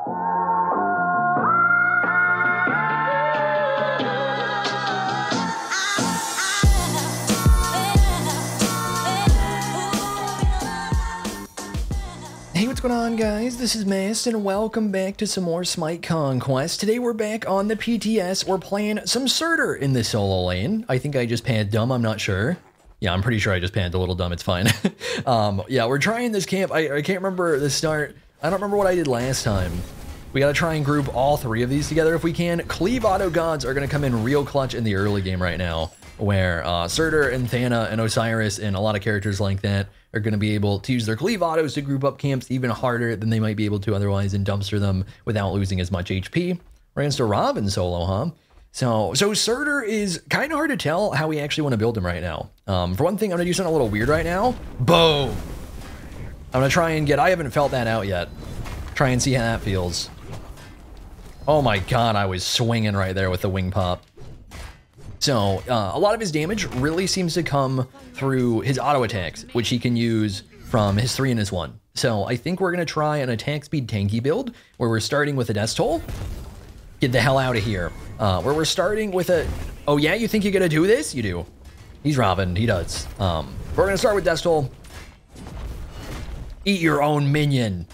Hey, what's going on, guys? This is Mast, and welcome back to some more Smite Conquest. Today we're back on the PTS. We're playing some Surtur in the solo lane. I think I just panned dumb, I'm not sure. Yeah, I'm pretty sure I just panned a little dumb, it's fine. Yeah, we're trying this camp. I can't remember the start. I don't remember what I did last time. We gotta try and group all three of these together if we can. Cleave Auto Gods are gonna come in real clutch in the early game right now, where Surtur and Thana and Osiris and a lot of characters like that are going to be able to use their cleave autos to group up camps even harder than they might be able to otherwise and dumpster them without losing as much HP. We're against a Robin solo, huh? So Surtur is kind of hard to tell how we actually want to build him right now. For one thing, I'm going to do something a little weird right now. Boom! I'm going to try and get, I haven't felt that out yet. Try and see how that feels. Oh my god, I was swinging right there with the wing pop. So, a lot of his damage really seems to come through his auto attacks, which he can use from his 3 and his 1. So, I think we're going to try an attack speed tanky build, where we're starting with a Death Toll. Get the hell out of here. Where we're starting with a... Oh yeah, you think you're going to do this? You do. He's Robin, he does. We're going to start with Death Toll. Eat your own minion.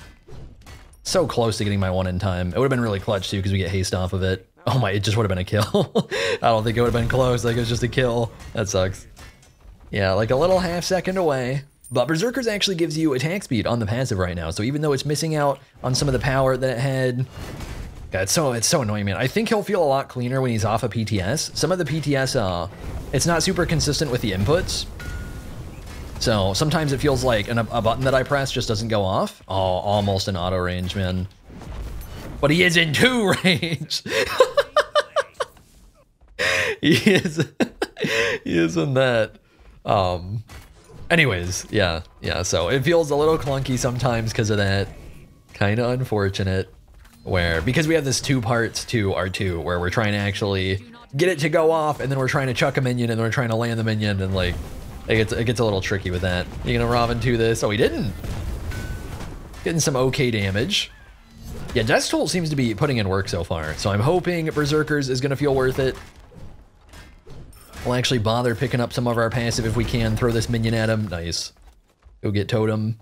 So close to getting my 1 in time. It would have been really clutch too, because we get haste off of it. Oh my, it just would have been a kill. I don't think it would have been close, like it was just a kill. That sucks. Yeah, like a little half second away. But Berserkers actually gives you attack speed on the passive right now, so even though it's missing out on some of the power that it had... God, it's so annoying, man. I think he'll feel a lot cleaner when he's off of PTS. Some of the PTS, it's not super consistent with the inputs. So sometimes it feels like a button that I press just doesn't go off. Oh, almost in auto range, man. But he is in 2 range. He is in that. Anyways, yeah, so it feels a little clunky sometimes because of that. Kind of unfortunate. Because we have this 2 parts to R2 where we're trying to actually get it to go off, and then we're trying to chuck a minion, and then we're trying to land the minion, and like it gets a little tricky with that. You gonna Robin 2 this? Oh, he didn't. Getting some okay damage. Yeah, Death Toll seems to be putting in work so far, so I'm hoping Berserkers is going to feel worth it. We'll actually bother picking up some of our passive if we can. Throw this minion at him. Nice. Go get Totem.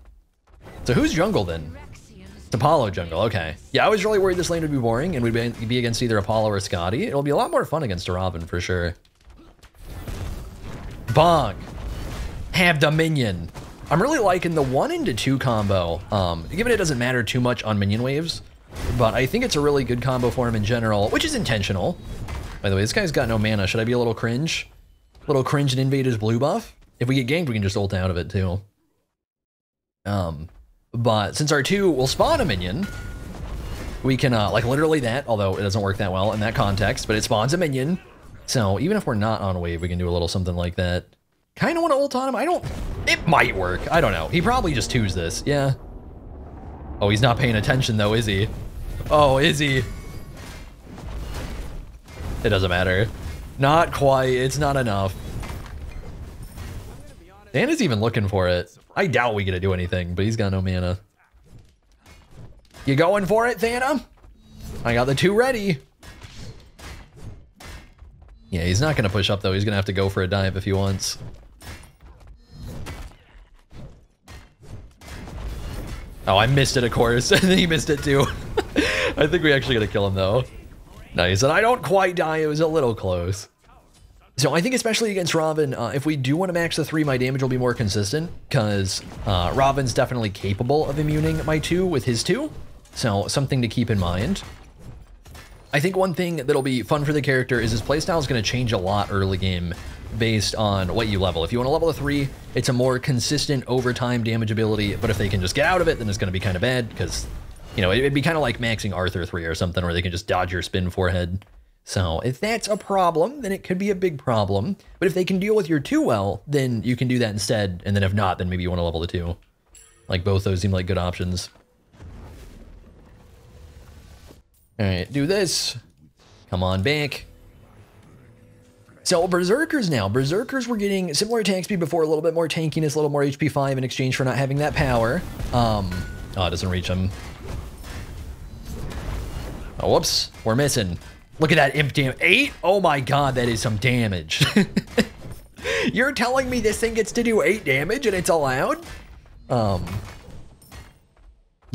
So who's jungle then? It's Apollo jungle, okay. Yeah, I was really worried this lane would be boring and we'd be against either Apollo or Scotty. It'll be a lot more fun against a Robin for sure. Bonk. Have the minion. I'm really liking the 1 into 2 combo. Given it doesn't matter too much on minion waves, but I think it's a really good combo for him in general, which is intentional. By the way, this guy's got no mana. Should I be a little cringe? A little cringe and invade his blue buff? If we get ganked, we can just ult out of it too. But since R2 will spawn a minion, we can, like literally that, although it doesn't work that well in that context, but it spawns a minion. So even if we're not on wave, we can do a little something like that. Kind of want to ult on him. It might work. I don't know. He probably just 2s this. Yeah. Oh, he's not paying attention though, is he? Oh, is he? It doesn't matter. Not quite. It's not enough. Thana's even looking for it. I doubt we get to do anything, but he's got no mana. You going for it, Thana? I got the 2 ready. Yeah, he's not going to push up though. He's going to have to go for a dive if he wants. Oh, I missed it, of course. And then he missed it too. I think we actually got to kill him though. Nice. And I don't quite die. It was a little close. So I think especially against Robin, if we do want to max the 3, my damage will be more consistent because Robin's definitely capable of immuning my 2 with his 2. So something to keep in mind. I think one thing that'll be fun for the character is his playstyle is going to change a lot early game based on what you level. If you want to level a 3, it's a more consistent overtime damage ability, but if they can just get out of it, then it's going to be kind of bad because, you know, it'd be kind of like maxing Arthur 3 or something where they can just dodge your spin forehead. So if that's a problem, then it could be a big problem. But if they can deal with your 2 well, then you can do that instead. And then if not, then maybe you want to level the 2. Like both those seem like good options. All right, do this. Come on back. So Berserkers now. Berserkers were getting similar attack speed before, a little bit more tankiness, a little more HP 5 in exchange for not having that power. Oh, it doesn't reach him. Oh, whoops. We're missing. Look at that imp damage. 8? Oh my god, that is some damage. You're telling me this thing gets to do 8 damage and it's allowed?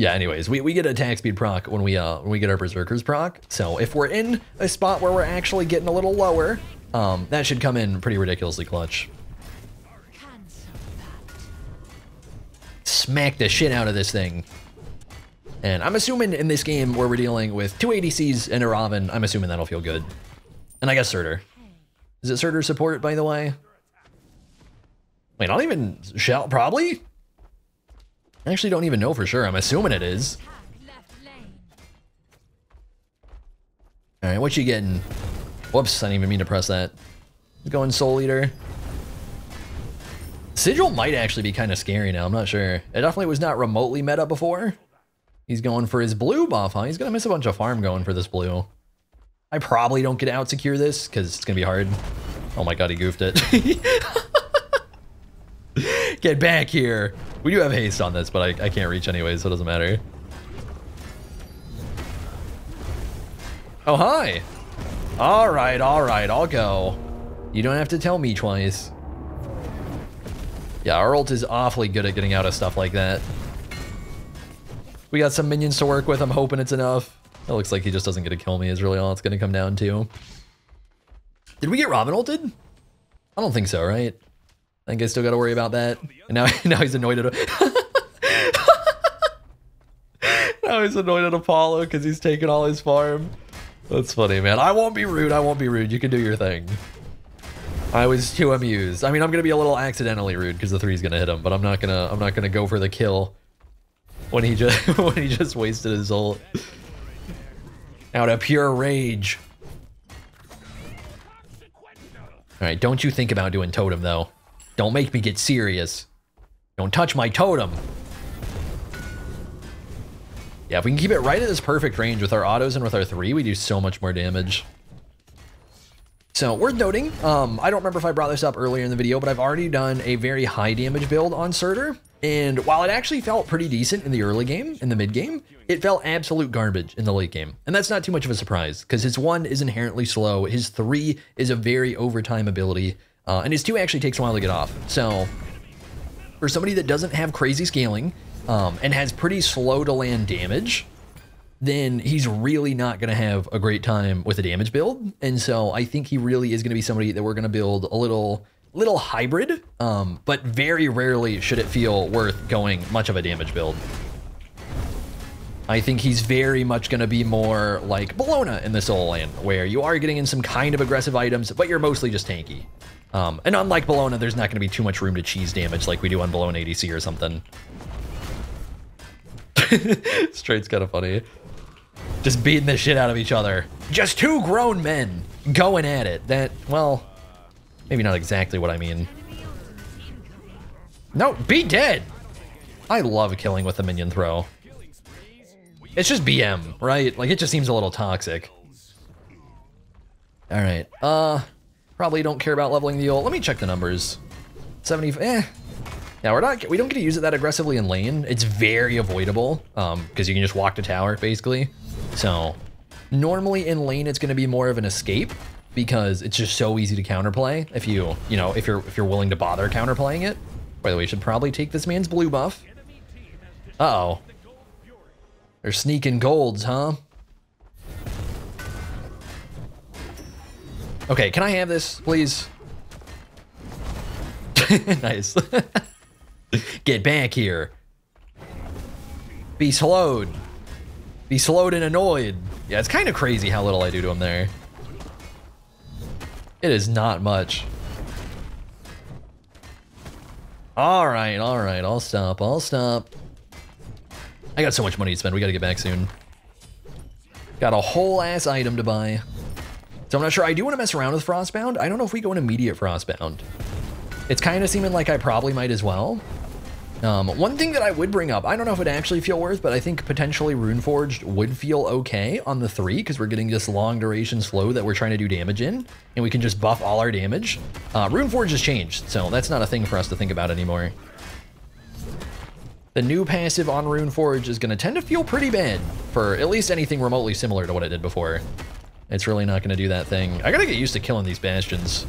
Yeah, anyways, we get attack speed proc when we get our Berserkers proc. So if we're in a spot where we're actually getting a little lower, that should come in pretty ridiculously clutch. Smack the shit out of this thing. And I'm assuming in this game where we're dealing with 2 ADCs and a Raven, I'm assuming that'll feel good. And I guess Surtur. Is it Surtur support, by the way? Wait, not even Shell, probably? I actually don't even know for sure. I'm assuming it is. All right, what you getting? Whoops, I didn't even mean to press that. Going Soul Eater. Sigil might actually be kind of scary now. I'm not sure. It definitely was not remotely meta before. He's going for his blue buff, huh? He's gonna miss a bunch of farm going for this blue. I probably don't get to out secure this because it's gonna be hard. Oh my god, he goofed it. Get back here. We do have haste on this, but I can't reach anyways, so it doesn't matter. Oh, hi. All right, I'll go. You don't have to tell me twice. Yeah, our ult is awfully good at getting out of stuff like that. We got some minions to work with. I'm hoping it's enough. It looks like he just doesn't get to kill me is really all it's going to come down to. Did we get Robin ulted? I don't think so, right? I think I still got to worry about that. And now he's annoyed at now he's annoyed at Apollo because he's taking all his farm. That's funny, man. I won't be rude. I won't be rude. You can do your thing. I was too amused. I mean, I'm gonna be a little accidentally rude because the 3's gonna hit him, but I'm not gonna go for the kill when he just wasted his ult out of pure rage. All right, don't you think about doing totem though. Don't make me get serious. Don't touch my totem. Yeah, if we can keep it right at this perfect range with our autos and with our 3, we do so much more damage. So worth noting, I don't remember if I brought this up earlier in the video, but I've already done a very high damage build on Surtur. And while it actually felt pretty decent in the early game, in the mid game, it felt absolute garbage in the late game. And that's not too much of a surprise because his 1 is inherently slow. His 3 is a very overtime ability. And his 2 actually takes a while to get off. So for somebody that doesn't have crazy scaling, and has pretty slow to land damage, then he's really not going to have a great time with a damage build. And so I think he really is going to be somebody that we're going to build a little hybrid, but very rarely should it feel worth going much of a damage build. I think he's very much going to be more like Bellona in the Soul Lane, where you are getting in some kind of aggressive items, but you're mostly just tanky. And unlike Bellona, there's not going to be too much room to cheese damage like we do on Bellona ADC or something. Straight's kind of funny. Just beating the shit out of each other. Just 2 grown men going at it. That, well, maybe not exactly what I mean. No, be dead. I love killing with the minion throw. It's just BM, right? Like, it just seems a little toxic. All right. Probably don't care about leveling the ult. Let me check the numbers. 70, Yeah, we don't get to use it that aggressively in lane. It's very avoidable, because you can just walk to tower, basically. So, normally in lane, it's going to be more of an escape, because it's just so easy to counterplay if if you're willing to bother counterplaying it. By the way, you should probably take this man's blue buff. Uh-oh. They're sneaking golds, huh? Okay, can I have this, please? Nice. Get back here. Be slowed. Be slowed and annoyed. Yeah, it's kind of crazy how little I do to him there. It is not much. All right, I'll stop. I got so much money to spend. We gotta get back soon. Got a whole ass item to buy. So I'm not sure. I do want to mess around with Frostbound. I don't know if we go in immediate Frostbound. It's kind of seeming like I probably might as well. One thing that I would bring up, I don't know if it actually feel worth, but I think potentially Runeforged would feel okay on the 3 because we're getting this long duration slow that we're trying to do damage in, and we can just buff all our damage. Runeforged has changed, so that's not a thing for us to think about anymore. The new passive on Runeforge is going to tend to feel pretty bad for at least anything remotely similar to what it did before. It's really not going to do that thing. I got to get used to killing these bastions.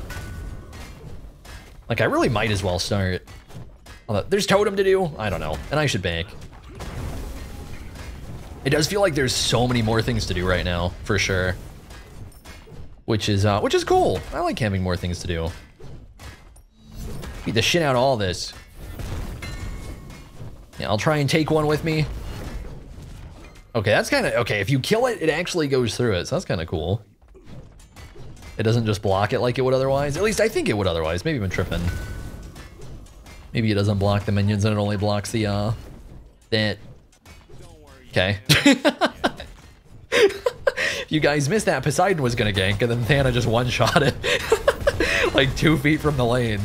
Like, I really might as well start. Although, there's totem to do? I don't know. And I should bank. It does feel like there's so many more things to do right now, for sure. Which is cool. I like having more things to do. Beat the shit out of all this. Yeah, I'll try and take one with me. Okay, that's kind of... Okay, if you kill it, it actually goes through it, so that's kind of cool. It doesn't just block it like it would otherwise. At least I think it would otherwise. Maybe I'm tripping. Maybe it doesn't block the minions and it only blocks the, that. Okay. You guys missed that. Poseidon was gonna gank, and then Thana just one-shot it. Like 2 feet from the lane.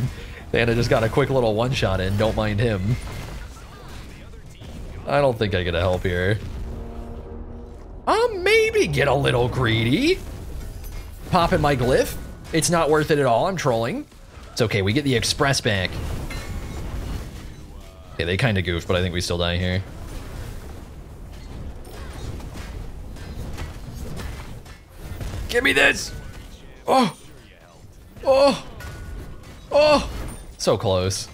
Thana just got a quick little one-shot in. Don't mind him. I don't think I get a help here. Maybe get a little greedy. Popping my glyph. It's not worth it at all. I'm trolling. It's okay. We get the express back. Okay, they kind of goofed, but I think we still die here. Give me this! Oh! Oh! Oh! So close.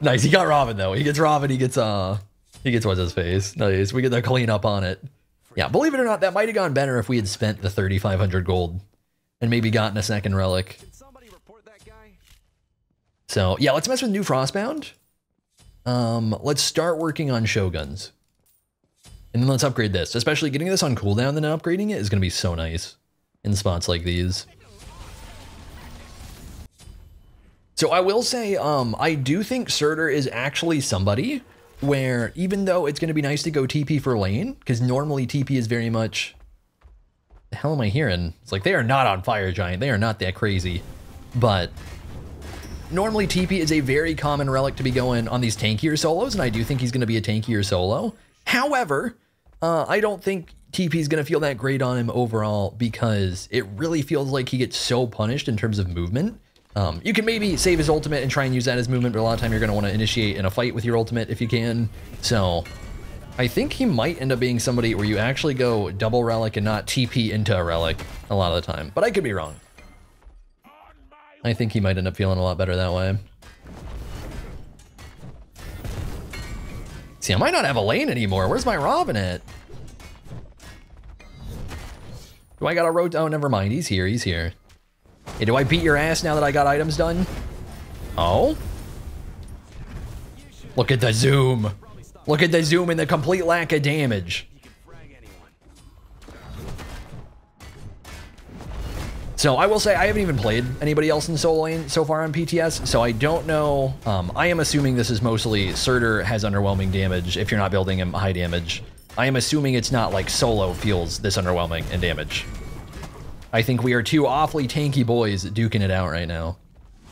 Nice, he got Robin though. He gets Robin, he gets what's his face. Nice, we get the clean up on it. Yeah, believe it or not, that might have gone better if we had spent the 3,500 gold and maybe gotten a second relic. So yeah, let's mess with new Frostbound. Let's start working on Shoguns. And then let's upgrade this. Especially getting this on cooldown and then upgrading it is going to be so nice in spots like these. So I will say, I do think Surtur is actually somebody where even though it's going to be nice to go TP for lane, because normally TP is very much... The hell am I hearing? It's like they are not on Fire Giant. They are not that crazy. But normally TP is a very common relic to be going on these tankier solos, and I do think he's going to be a tankier solo. However, I don't think TP is going to feel that great on him overall because it really feels like he gets so punished in terms of movement. You can maybe save his ultimate and try and use that as movement, but a lot of time you're going to want to initiate in a fight with your ultimate if you can. So I think he might end up being somebody where you actually go double relic and not TP into a relic a lot of the time, but I could be wrong. I think he might end up feeling a lot better that way. See, I might not have a lane anymore. Where's my Robin at? Do I got a road? Oh, never mind. He's here. He's here. Hey, do I beat your ass now that I got items done? Oh? Look at the zoom. Look at the zoom and the complete lack of damage. So I will say I haven't even played anybody else in solo lane so far on PTS, so I don't know. I am assuming this is mostly Surtur has underwhelming damage if you're not building him high damage. I am assuming it's not like solo feels this underwhelming in damage. I think we are two awfully tanky boys duking it out right now.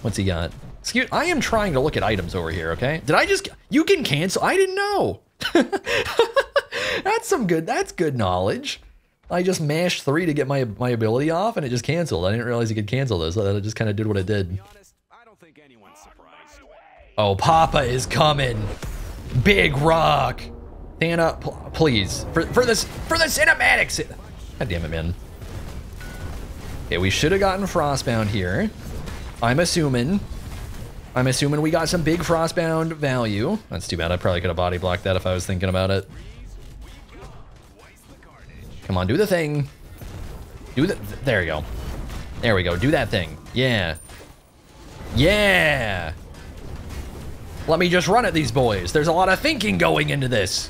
What's he got? Excuse, I am trying to look at items over here, okay? Did I just, you can cancel, I didn't know. That's good knowledge. I just mashed 3 to get my ability off and it just canceled. I didn't realize you could cancel this, so it just kind of did what it did. Oh, Papa is coming. Big rock. Thana, please. For the cinematics. God damn it, man. Okay, we should have gotten Frostbound here. I'm assuming we got some big Frostbound value. That's too bad. I probably could have body blocked that if I was thinking about it. Come on, do the thing. There you go. There we go. Do that thing. Yeah. Yeah. Let me just run at these boys. There's a lot of thinking going into this.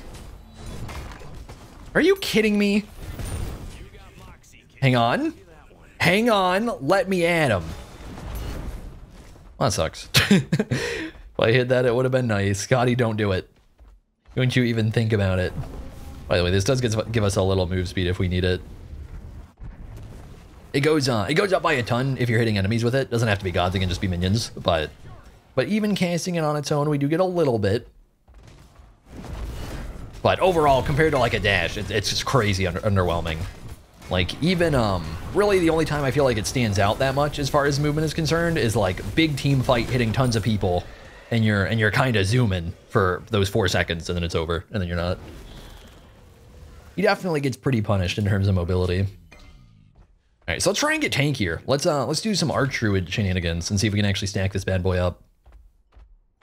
Are you kidding me? Hang on. Hang on. Let me at him. Well, that sucks. If I hit that, it would have been nice. Scotty, don't do it. Don't you even think about it. By the way, this does give us a little move speed if we need it. It goes up by a ton if you're hitting enemies with it. Doesn't have to be gods, it can just be minions. But even casting it on its own, we do get a little bit. But overall, compared to like a dash, it's just crazy underwhelming. Like even really the only time I feel like it stands out that much as far as movement is concerned is like big team fight hitting tons of people and you're kind of zooming for those 4 seconds, and then it's over, and then you're not. He definitely gets pretty punished in terms of mobility. All right, so let's try and get tankier. Let's do some Arch Druid shenanigans and see if we can actually stack this bad boy up.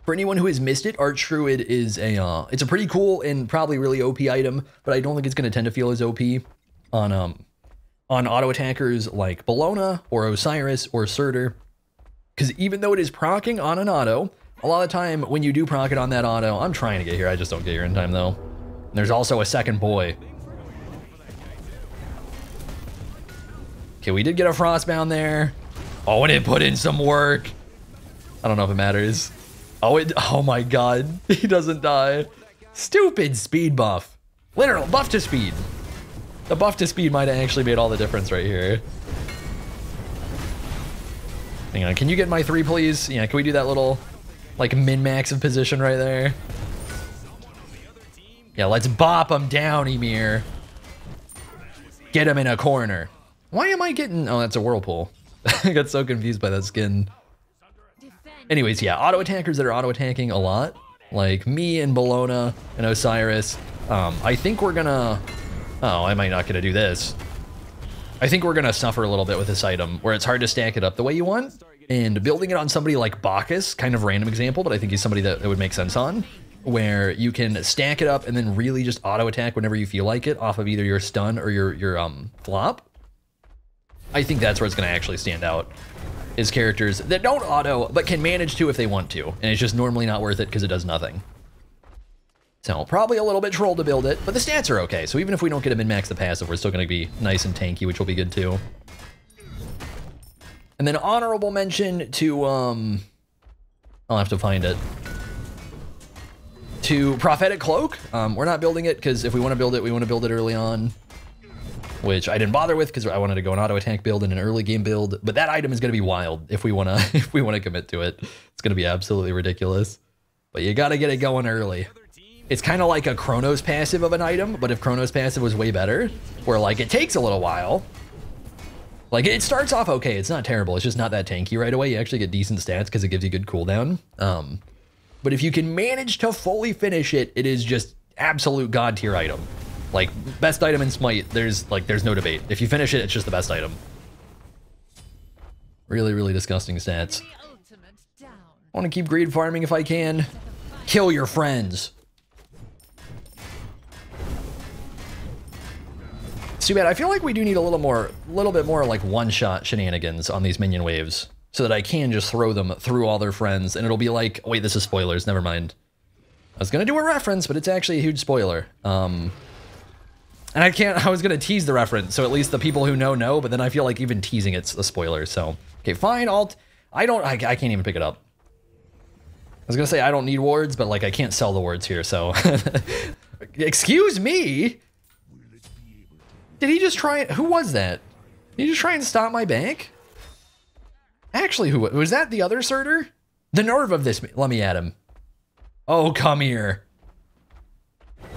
For anyone who has missed it, Arch Druid is it's a pretty cool and probably really OP item, but I don't think it's going to tend to feel as OP on auto attackers like Bellona or Osiris or Surtur, because even though it is proccing on an auto, a lot of the time when you do proc it on that auto, I'm trying to get here, I just don't get here in time though. And there's also a second boy. Okay, we did get a Frostbound there. Oh, and it put in some work. I don't know if it matters. Oh my god, he doesn't die. Stupid speed buff. Literal buff to speed. The buff to speed might have actually made all the difference right here. Hang on, can you get my 3, please? Yeah, can we do that little, like, min-max of position right there? Yeah, let's bop him down, Ymir. Get him in a corner. Why am I getting... Oh, that's a Whirlpool. I got so confused by that skin. Anyways, yeah, auto attackers that are auto attacking a lot, like me and Bellona and Osiris, I think we're gonna... Oh, I might not gonna do this. I think we're gonna suffer a little bit with this item, where it's hard to stack it up the way you want, and building it on somebody like Bacchus, kind of random example, but I think he's somebody that it would make sense on, where you can stack it up and then really just auto attack whenever you feel like it off of either your stun or your flop. I think that's where it's gonna actually stand out, is characters that don't auto, but can manage to if they want to, and it's just normally not worth it because it does nothing. So probably a little bit troll to build it, but the stats are okay, so even if we don't get a min-max the passive, we're still gonna be nice and tanky, which will be good too. And then honorable mention to, I'll have to find it. To Prophetic Cloak. We're not building it, because if we want to build it, we want to build it early on, which I didn't bother with because I wanted to go an auto attack build and an early game build. But that item is going to be wild if we want to commit to it. It's going to be absolutely ridiculous. But you got to get it going early. It's kind of like a Chronos passive of an item, but if Chronos passive was way better, where like it takes a little while. Like it starts off okay, it's not terrible, it's just not that tanky right away. You actually get decent stats because it gives you good cooldown. But if you can manage to fully finish it, it is just absolute god tier item. Like best item in Smite, there's no debate. If you finish it, it's just the best item. Really, really disgusting stats. I want to keep greed farming if I can. Kill your friends. It's too bad. I feel like we do need a little bit more like one-shot shenanigans on these minion waves, so that I can just throw them through all their friends, and it'll be like, wait, this is spoilers. Never mind. I was gonna do a reference, but it's actually a huge spoiler. And I was gonna tease the reference, so at least the people who know, but then I feel like even teasing it's a spoiler. So okay, fine. I can't even pick it up. I was gonna say I don't need wards, but like I can't sell the wards here, so excuse me. Did he just try it? Who was that? Did he just try and stop my bank? Actually, who was that? The other Surtur? The nerve of this. Let me at him. Oh, come here. All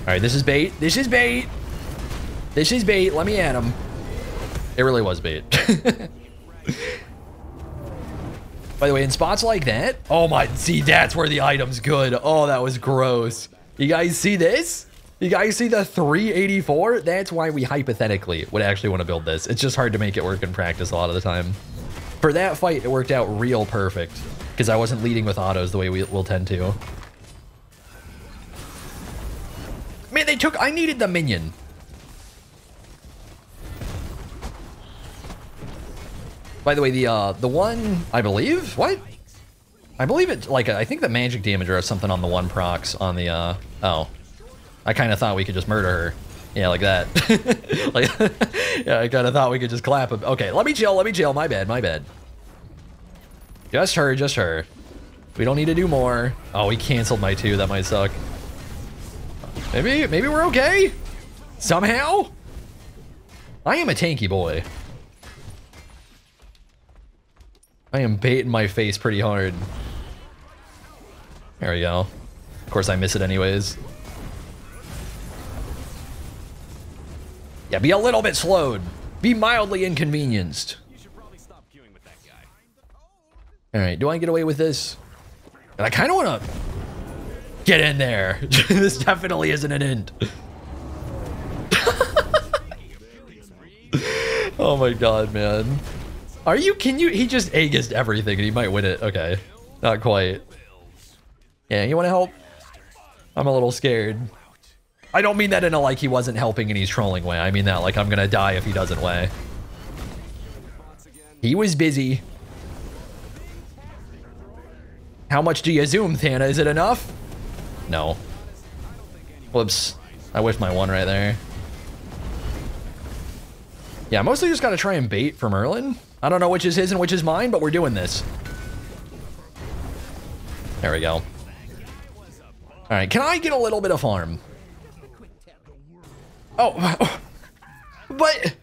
right, this is bait. This is bait. This is bait. Let me at him. It really was bait. By the way, in spots like that, oh my, see, that's where the item's good. Oh, that was gross. You guys see this? You guys see the 384? That's why we hypothetically would actually want to build this. It's just hard to make it work in practice a lot of the time. For that fight, it worked out real perfect because I wasn't leading with autos the way we'll tend to. Man, I needed the minion. By the way, the one, I believe, what? I believe it, like, I think the magic damage or something on the one procs on the, oh. I kind of thought we could just murder her. Yeah, like that. Like, yeah, I kind of thought we could just clap him. Okay, let me chill, my bad. Just her. We don't need to do more. Oh, he canceled my 2, that might suck. Maybe we're okay? Somehow? I am a tanky boy. I am baiting my face pretty hard. There we go. Of course I miss it anyways. Yeah, be a little bit slowed. Be mildly inconvenienced. All right, do I get away with this? And I kind of want to get in there. This definitely isn't an int. Oh my god, man. He just Aegis everything and he might win it. Okay. Not quite. Yeah, you want to help? I'm a little scared. I don't mean that in a like he wasn't helping and he's trolling way. I mean that like I'm gonna die if he doesn't way. He was busy. How much do you zoom, Thana? Is it enough? No. Whoops. I wish my one right there. Yeah, mostly just gotta try and bait for Merlin. I don't know which is his and which is mine, but we're doing this. There we go. All right, can I get a little bit of farm? Oh, but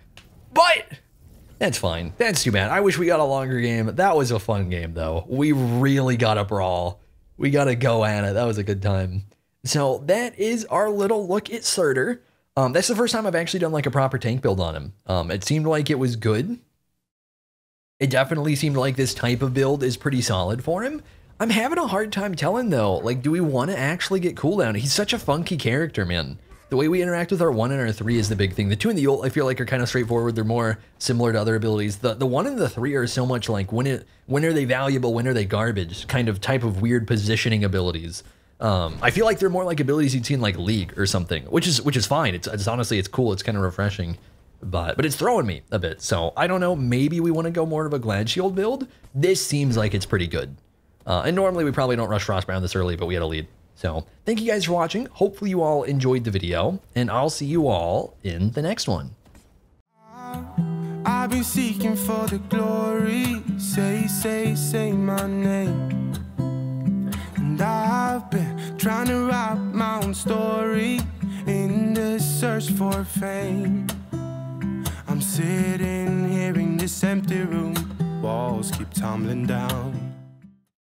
that's fine. That's too bad. I wish we got a longer game. That was a fun game though. We really got a brawl. We got to go at it. That was a good time. So that is our little look at Surtur. That's the first time I've actually done like a proper tank build on him. It seemed like it was good. It definitely seemed like this type of build is pretty solid for him. I'm having a hard time telling though, like, do we want to actually get cooldown? He's such a funky character, man. The way we interact with our 1 and our 3 is the big thing. The 2 and the ult, I feel like, are kind of straightforward. They're more similar to other abilities. The 1 and the 3 are so much like, when are they valuable, when are they garbage, kind of type of weird positioning abilities. I feel like they're more like abilities you'd see in like League or something, which is fine. It's honestly, it's cool. It's kind of refreshing, but it's throwing me a bit. So I don't know, maybe we want to go more of a Glad Shield build. This seems like it's pretty good. And normally we probably don't rush Frostbound this early, but we had a lead. So thank you guys for watching. Hopefully you all enjoyed the video, and I'll see you all in the next one. I've been seeking for the glory. Say my name. And I've been trying to write my own story in the search for fame. I'm sitting here in this empty room. Walls keep tumbling down.